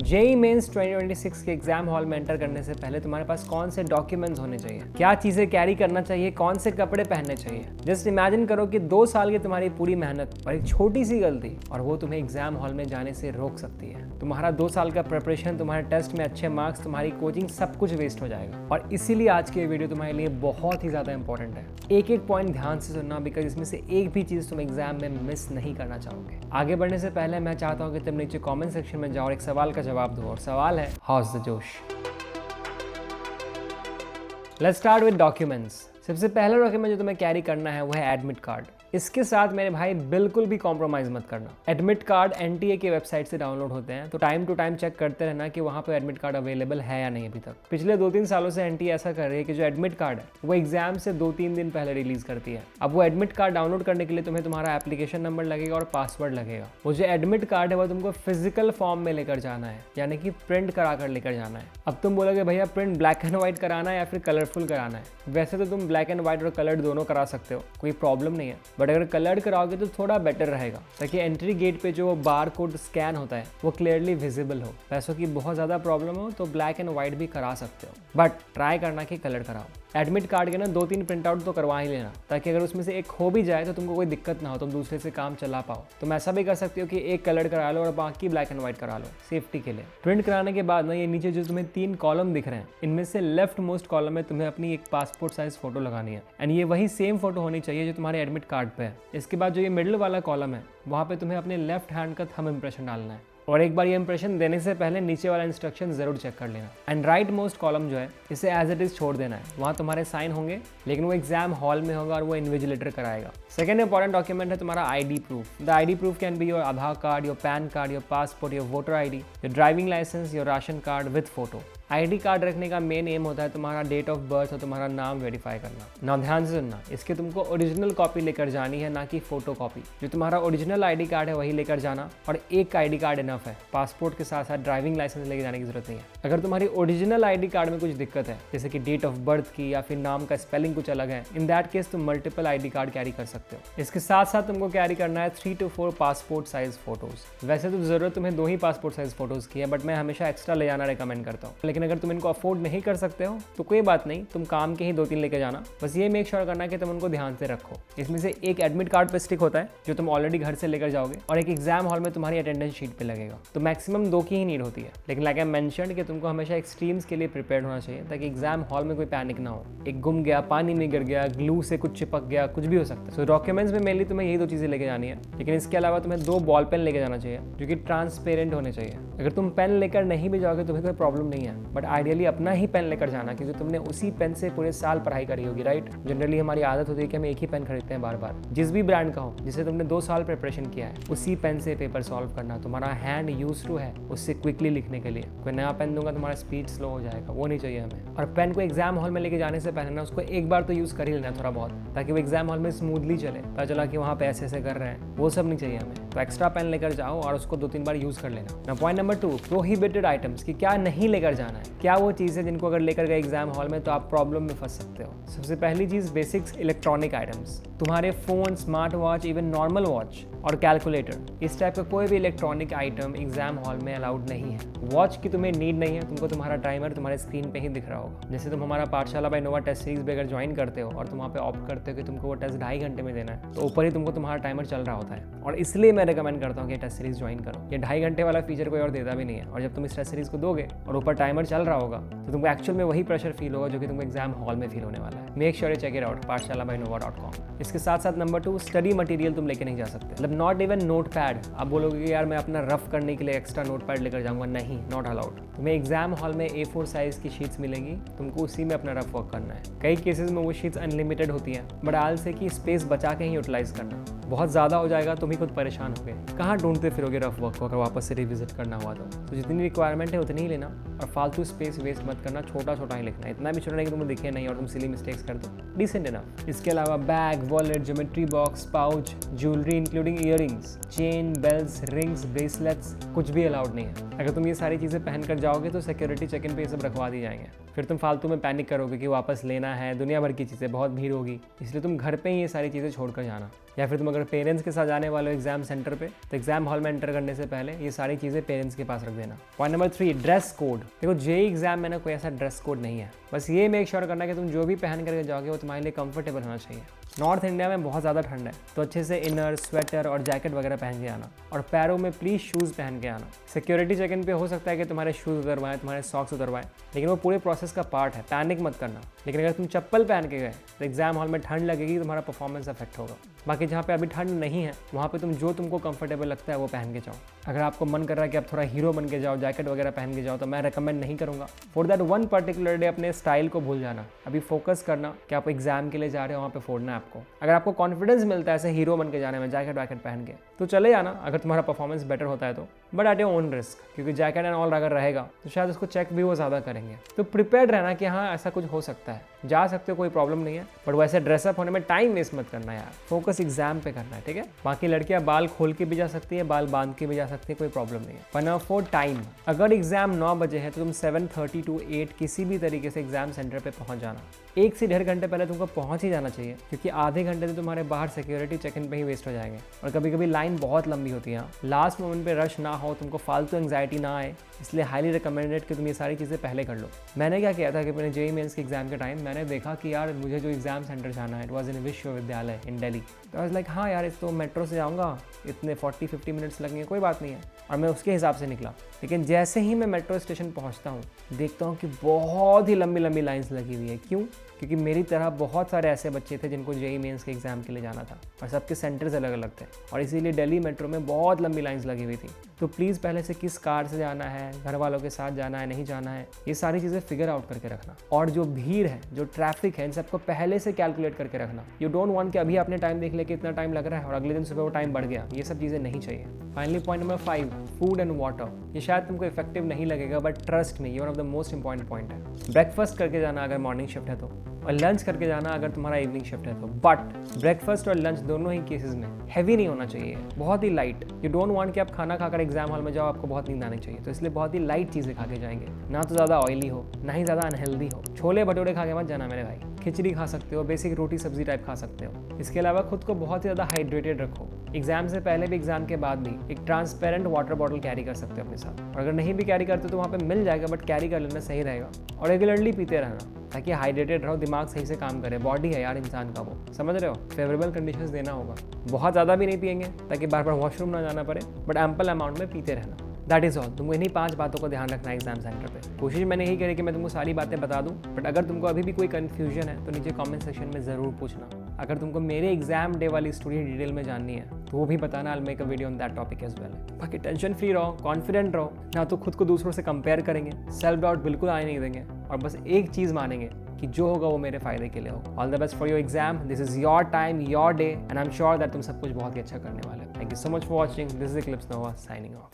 JEE mains 2026 के exam hall में enter करने से पहले तुम्हारे पास कौन से डॉक्यूमेंट्स होने चाहिए, क्या चीजें कैरी करना चाहिए, कौन से कपड़े पहनने चाहिए। जस्ट इमेजिन करो कि 2 साल की तुम्हारी पूरी मेहनत और एक छोटी सी गलती और वो तुम्हें एग्जाम हॉल में जाने से रोक सकती है। तुम्हारा 2 साल का प्रिपरेशन, तुम्हारे टेस्ट में अच्छे मार्क्स, तुम्हारी कोचिंग, सब कुछ वेस्ट हो जाएगा। और इसीलिए आज की वीडियो तुम्हारे लिए बहुत ही ज्यादा इंपॉर्टेंट है। एक एक पॉइंट ध्यान से सुनना, बिकॉज इसमें से एक भी चीज तुम एग्जाम में मिस नहीं करना चाहोगे। आगे बढ़ने से पहले मैं चाहता हूँ कि तुम नीचे कमेंट सेक्शन में जाओ और एक सवाल का जवाब दो, और सवाल है हाउस द जोश। Let's start with documents. सबसे पहला डॉक्यूमेंट जो तुम्हें कैरी करना है वो है एडमिट कार्ड। इसके साथ मेरे भाई बिल्कुल भी कॉम्प्रोमाइज मत करना। एडमिट कार्ड एनटीए की वेबसाइट से डाउनलोड होते हैं, तो टाइम टू टाइम चेक करते रहना कि वहाँ पे एडमिट कार्ड अवेलेबल है या नहीं। अभी तक पिछले 2-3 सालों से एनटीए ऐसा कर रही है कि जो एडमिट कार्ड है वो एग्जाम से 2-3 दिन पहले रिलीज करती है। अब वो एडमिट कार्ड डाउनलोड करने के लिए तुम्हें तुम्हारा एप्लीकेशन नंबर लगेगा और पासवर्ड लगेगा। वो जो एडमिट कार्ड है वो तुमको फिजिकल फॉर्म में लेकर जाना है, यानी कि प्रिंट करा कर लेकर जाना है। अब तुम बोलोगे भैया प्रिंट ब्लैक एंड व्हाइट कराना है या फिर कलरफुल कराना है। वैसे तो तुम ब्लैक एंड व्हाइट और कलर्ड दोनों करा सकते हो, कोई प्रॉब्लम नहीं है, बट अगर कलर्ड कराओगे तो थोड़ा बेटर रहेगा, ताकि एंट्री गेट पे जो बार कोड स्कैन होता है वो क्लियरली विजिबल हो। पैसों की बहुत ज़्यादा प्रॉब्लम हो तो ब्लैक एंड व्हाइट भी करा सकते हो, बट ट्राई करना कि कलर कराओ। एडमिट कार्ड के ना 2-3 प्रिंट आउट तो करवा ही लेना, ताकि अगर उसमें से एक खो भी जाए तो तुमको कोई दिक्कत ना हो, तुम दूसरे से काम चला पाओ। तुम ऐसा भी कर सकते हो कि एक कलर करा लो और बाकी ब्लैक एंड व्हाइट करा लो, सेफ्टी के लिए। प्रिंट कराने के बाद ना ये नीचे जो तुम्हें 3 कॉलम दिख रहे हैं, इनमें से लेफ्ट मोस्ट कॉलम में तुम्हें अपनी एक पासपोर्ट साइज फोटो लगानी है, एंड ये वही सेम फोटो होनी चाहिए जो तुम्हारे एडमिट कार्ड पे है। इसके बाद जो ये मिडिल वाला कॉलम है वहाँ पे तुम्हें अपने लेफ्ट हैंड का थंब इंप्रेशन डालना है, और एक बार ये इंप्रेशन देने से पहले नीचे वाला इंस्ट्रक्शन जरूर चेक कर लेना। एंड राइट मोस्ट कॉलम जो है इसे एज इट इज छोड़ देना है, वहाँ तुम्हारे साइन होंगे लेकिन वो एग्जाम हॉल में होगा और वो इन्विजिलेटर कराएगा। सेकंड इंपॉर्टेंट डॉक्यूमेंट है तुम्हारा ID proof. The ID proof can be your Aadhaar card, your PAN card, your passport, your voter ID, your driving licence, your ration card with photo. ID card रखने का main M होता है तुम्हारा date of birth और तुम्हारा नाम verify करना। ना ध्यान से सुनना, इसके तुमको ओरिजिनल कॉपी लेकर जानी है, ना कि फोटो कॉपी। जो तुम्हारा ओरिजिनल आईडी कार्ड है वही लेकर जाना, और एक आईडी कार्ड इनफ है। पासपोर्ट के साथ साथ ड्राइविंग लाइसेंस लेके जाने की जरूरत नहीं है। अगर तुम्हारी ओरिजिनल आईडी कार्ड में कुछ दिक्कत है, जैसे कि डेट ऑफ बर्थ की या फिर नाम का स्पेलिंग कुछ अलग है, इन दैट केस तुम मल्टीपल आईडी कार्ड कैरी कर सकते हो। इसके साथ साथ तुमको कैरी करना है 3 to 4 पासपोर्ट साइज फोटोज। वैसे तो जरूरत तुम्हें 2 ही पासपोर्ट साइज फोटोज की है, बट मैं हमेशा एक्स्ट्रा ले जाना रिकमेंड करता हूँ। लेकिन अगर तुम इनको अफोर्ड नहीं कर सकते हो तो कोई बात नहीं, तुम काम के ही 2-3 लेके जाना। बस ये मेक श्योर करना कि तुम उनको ध्यान से रखो। इसमें से एक एडमिट कार्ड पे स्टिक होता है जो तुम ऑलरेडी घर से लेकर जाओगे, और एक एग्जाम हॉल में तुम्हारी अटेंडेंस शीट पे लगेगा। तो मैक्सिमम 2 की ही नीड होती है, लेकिन लाइक आई मेंशन्ड कि तुमको हमेशा एक्सट्रीम्स के लिए प्रिपेयर्ड होना चाहिए, ताकि एग्जाम हॉल में कोई पैनिक ना हो। एक गुम गया, पानी में गिर गया, ग्लू से कुछ चिपक गया, कुछ भी हो सकता है। सो डॉक्यूमेंट्स में मेनली तुम्हें यही 2 चीजें लेके जानी है, लेकिन इसके अलावा तुम्हें 2 बॉल पेन लेके जाना चाहिए जो कि ट्रांसपेरेंट होने चाहिए। अगर तुम पेन लेकर नहीं भी जाओगे तो भी कोई प्रॉब्लम नहीं है, बट आइडियली अपना ही पेन लेकर जाना, क्योंकि तुमने उसी पेन से पूरे साल पढ़ाई करी होगी, राइट। जनरली हमारी आदत होती है कि हम एक ही पेन खरीदते हैं बार बार, जिस भी ब्रांड का हो, जिसे तुमने 2 साल प्रिपरेशन किया है, उसी पेन से पेपर सॉल्व करना। तुम्हारा हैंड यूज टू है उससे क्विकली लिखने के लिए। कोई नया पेन दूंगा तुम्हारा स्पीड स्लो हो जाएगा, वो नहीं चाहिए हमें। और पेन को एग्जाम हॉल में लेके जाने से पहले ना उसको एक बार तो यूज कर ही लेना थोड़ा बहुत, ताकि वो एग्जाम हॉल में स्मूथली चले। पता चला कि वहाँ पे ऐसे कर रहे हैं, वो सब नहीं चाहिए हमें। तो एक्स्ट्रा पेन लेकर जाओ और उसको 2-3 बार यूज कर लेना। ना पॉइंट नंबर 2, प्रोहिबिटेड आइटम्स, की क्या नहीं लेकर जाना है। क्या वो चीज़ है जिनको अगर लेकर गए एग्जाम हॉल में तो आप प्रॉब्लम में फंस सकते हो। सबसे पहली चीज, बेसिक्स इलेक्ट्रॉनिक आइटम्स। तुम्हारे phone, smart watch, even normal watch और कैलकुलेटर, इस टाइप का कोई भी इलेक्ट्रॉनिक आइटम एग्जाम हॉल में अलाउड नहीं है। वॉच की तुम्हें नीड नहीं है, तुमको तुम्हारा टाइमर तुम्हारे स्क्रीन पे ही दिख रहा होगा। जैसे तुम हमारा पाठशाला बाय इनोवा टेस्ट सीरीज पे अगर ज्वाइन करते हो और तुम वहाँ पे ऑप्ट करते हो कि तुमको वो टेस्ट 2.5 घंटे में देना है, तो ऊपर ही तुमको तुम्हारा टाइमर चल रहा होता है। और इसलिए मैं रिकमेंड करता हूँ कि टेस्ट सीरीज ज्वाइन करो। ये 2.5 घंटे वाला फीचर कोई और देता भी नहीं है, और जब तुम इस टेस्ट सीरीज को दोगे और ऊपर टाइमर चल रहा होगा तो तुमको एक्चुअल में वही प्रेशर फील होगा जो कि तुमको एग्जाम हॉल में फील होने वाला है। Make sure check it out, pathshala.innova.com। इसके साथ साथ नंबर 2, स्टडी मटेरियल तुम लेके नहीं जा सकते। मतलब नॉट इवन नोट पैड। आप बोलोगे कि यार मैं अपना रफ करने के लिए एक्स्ट्रा नोट पैड लेकर जाऊंगा, नहीं, नॉट अलाउड। तुम्हें एग्जाम हॉल में A4 साइज की शीट्स मिलेगी, तुमको उसी में अपना रफ वर्क करना है। कई केसेस में वो शीट्स अनलिमिटेड होती हैं, बट आल से कि स्पेस बचा के ही यूटिलाइज करना। बहुत ज़्यादा हो जाएगा, तुम ही खुद परेशान हो गए। कहाँ ढूंढते फिरोगे रफ वर्क को अगर वापस से रिविजिट करना हुआ तो जितनी रिक्वायरमेंट है उतनी ही लेना। और फालतू स्पेस वेस्ट मत करना, छोटा छोटा ही लिखना, इतना भी छोटा नहीं कि तुम्हें दिखे नहीं और तुम सिली मिस्टेक्स कर दो, डिसेंट इनफ। इसके अलावा bag, wallet, geometry box, pouch, jewellery including earrings, chain, bells, rings, bracelets, कुछ भी अलाउड नहीं है। अगर तुम ये सारी चीज़ें पहन कर जाओगे तो सिक्योरिटी चेक इन पे ये सब रखवा दी जाएंगे। फिर तुम फालतू में पैनिक करोगे कि वापस लेना है, दुनिया भर की चीज़ें, बहुत भीड़ होगी, इसलिए तुम घर पे ही ये सारी चीज़ें छोड़कर जाना। या फिर तुम अगर पेरेंट्स के साथ जाने वाले हो एग्जाम सेंटर पे, तो एग्जाम हॉल में एंटर करने से पहले ये सारी चीज़ें पेरेंट्स के पास रख देना। Point number 3, dress code. देखो जेईई एग्जाम में ना कोई ऐसा ड्रेस कोड नहीं है, बस ये मेक श्योर करना कि तुम जो भी पहन करके जाओगे वो तुम्हारे लिए कंफर्टेबल होना चाहिए। नॉर्थ इंडिया में बहुत ज़्यादा ठंड है, तो अच्छे से इनर, स्वेटर और जैकेट वगैरह पहन के आना, और पैरों में प्लीज़ शूज़ पहन के आना। सिक्योरिटी चेक इन पे हो सकता है कि तुम्हारे शूज़ उतरवाएं, तुम्हारे सॉक्स उतरवाएं, लेकिन वो पूरे प्रोसेस का पार्ट है, पैनिक मत करना। लेकिन अगर तुम चप्पल पहन के गए तो एग्जाम हॉल में ठंड लगेगी, तुम्हारा परफॉर्मेंस अफेक्ट होगा। बाकी जहाँ पे अभी ठंड नहीं है वहाँ पे तुम जो तुमको कंफर्टेबल लगता है वो पहन के जाओ। अगर आपको मन कर रहा है कि आप थोड़ा हीरो बन के जाओ, जैकेट वगैरह पहन के जाओ, तो मैं रेकमेंड नहीं करूँगा। For that one particular day अपने स्टाइल को भूल जाना, अभी फोकस करना कि आप एग्जाम के लिए जा रहे हो, वहाँ पे फोड़ना है आपको। अगर आपको कॉन्फिडेंस मिलता है ऐसे हीरो बन के जाने में, जैकेट वैकेट पहन के, तो चले जाना अगर तुम्हारा परफॉर्मेंस बेटर होता है तो, but at your own risk, क्योंकि जैकेट एंड ऑल अगर रहेगा तो शायद उसको चेक भी वो ज़्यादा करेंगे। तो प्रिपेयर्ड रहना कि हाँ ऐसा कुछ हो सकता है, जा सकते हो, कोई प्रॉब्लम नहीं है, बट वैसे ड्रेसअप होने में टाइम वेस्ट मत करना यार, फोकस एग्जाम पे करना है, ठीक है। बाकी लड़कियां बाल खोल के भी जा सकती है, बाल बांध के भी जा सकती है, कोई प्रॉब्लम नहीं है। Point number 4, time. अगर एग्जाम 9 बजे है तो तुम 7:30 to 8 किसी भी तरीके से एग्जाम सेंटर पे पहुंच जाना। 1 से 1.5 घंटे पहले तुमको पहुंच ही जाना चाहिए, क्योंकि आधे घंटे तो तुम्हारे बाहर सिक्योरिटी चेक इन पे ही वेस्ट हो जाएंगे, और कभी कभी लाइन बहुत लंबी होती है। लास्ट मोमेंट पे रश ना हो, तुमको फालतू एंग्जाइटी ना आए, इसलिए हाईली रिकमेंडेड कि तुम ये सारी चीज़ें पहले कर लो। मैंने क्या किया था कि मैंने जेईई मेंस के एग्जाम के टाइम मैंने देखा कि यार मुझे जो एग्जाम सेंटर जाना है, इट वाज इन विश्वविद्यालय इन दिल्ली, तो आई वाज लाइक हाँ यार इस तो मेट्रो से जाऊँगा, इतने 40-50 मिनट्स लगेंगे, कोई बात नहीं है, और मैं उसके हिसाब से निकला। लेकिन जैसे ही मैं मेट्रो स्टेशन पहुंचता हूं, देखता हूं कि बहुत ही लंबी लंबी लाइंस लगी हुई है। क्यों? क्योंकि मेरी तरह बहुत सारे ऐसे बच्चे थे जिनको जेईई मेंस के एग्जाम के लिए जाना था, और सबके सेंटर्स अलग अलग थे, और इसीलिए दिल्ली मेट्रो में बहुत लंबी लाइंस लगी हुई थी। तो प्लीज़ पहले से किस कार से जाना है, घर वालों के साथ जाना है, नहीं जाना है, ये सारी चीज़ें फिगर आउट करके रखना। और जो भीड़ है, जो ट्रैफिक है, इन सबको पहले से कैलकुलेट करके रखना। यू डोंट वांट कि अभी आपने टाइम देख लिया कि इतना टाइम लग रहा है और अगले दिन सुबह वो टाइम बढ़ गया, ये सब चीज़ें नहीं चाहिए। Finally point number 5, food and water. ये शायद तुमको इफेक्टिव नहीं लगेगा, बट ट्रस्ट मी, ये one of the most important point है। ब्रेकफास्ट करके जाना अगर मॉर्निंग शिफ्ट है तो, और लंच करके जाना अगर तुम्हारा इवनिंग शिफ्ट है तो, बट ब्रेकफास्ट और लंच दोनों ही केसेस में हैवी नहीं होना चाहिए, बहुत ही लाइट। यू डोंट वांट कि आप खाना खाकर एग्जाम हॉल में जाओ, आपको बहुत नींद आनी चाहिए, तो इसलिए बहुत ही लाइट चीज़ें खा के जाएंगे, ना तो ज़्यादा ऑयली हो, ना ही ज़्यादा अनहेल्दी हो। छोले भटूरे खा के मत जाना मेरे भाई, खिचड़ी खा सकते हो, बेसिक रोटी सब्जी टाइप खा सकते हो। इसके अलावा खुद को बहुत ही ज़्यादा हाइड्रेटेड रखो, एग्जाम से पहले भी एग्जाम के बाद भी एक ट्रांसपेरेंट वाटर बॉटल कैरी कर सकते हो अपने साथ, और अगर नहीं भी कैरी करते तो वहाँ पे मिल जाएगा, बट कैरी कर लेना सही रहेगा। और रेगुलरली पीते रहना ताकि हाइड्रेटेड रहो, दिमाग सही से काम करे, बॉडी है यार इंसान का वो, समझ रहे हो। फेवरेबल कंडीशंस देना होगा, बहुत ज़्यादा भी नहीं पिएंगे ताकि बार बार वॉशरूम ना जाना पड़े, बट एम्पल अमाउंट में पीते रहना। That is all. तुमको इन्हीं 5 बातों को ध्यान रखना है एग्जाम सेंटर पे। कोशिश मैंने यही करी कि मैं तुमको सारी बातें बता दूं, बट अगर तुमको अभी भी कोई कन्फ्यूजन है तो नीचे कमेंट सेक्शन में ज़रूर पूछना। अगर तुमको मेरे एग्जाम डे वाली स्टोरी डिटेल में जाननी है तो वो भी बताना, I will make a video on that topic as well. बाकी टेंशन फ्री रहो, कॉन्फिडेंट रहो, ना तो खुद को दूसरों से कंपेयर करेंगे, सेल्फ डाउट बिल्कुल आने नहीं देंगे, और बस एक चीज़ मानेंगे कि जो होगा वो मेरे फायदे के लिए होगा। All the best for your exam, this is your time, your day, and I am sure that तुम सब कुछ बहुत ही अच्छा करने वाले हो। Thank you so much for watching, this is Eclipse Nova signing off.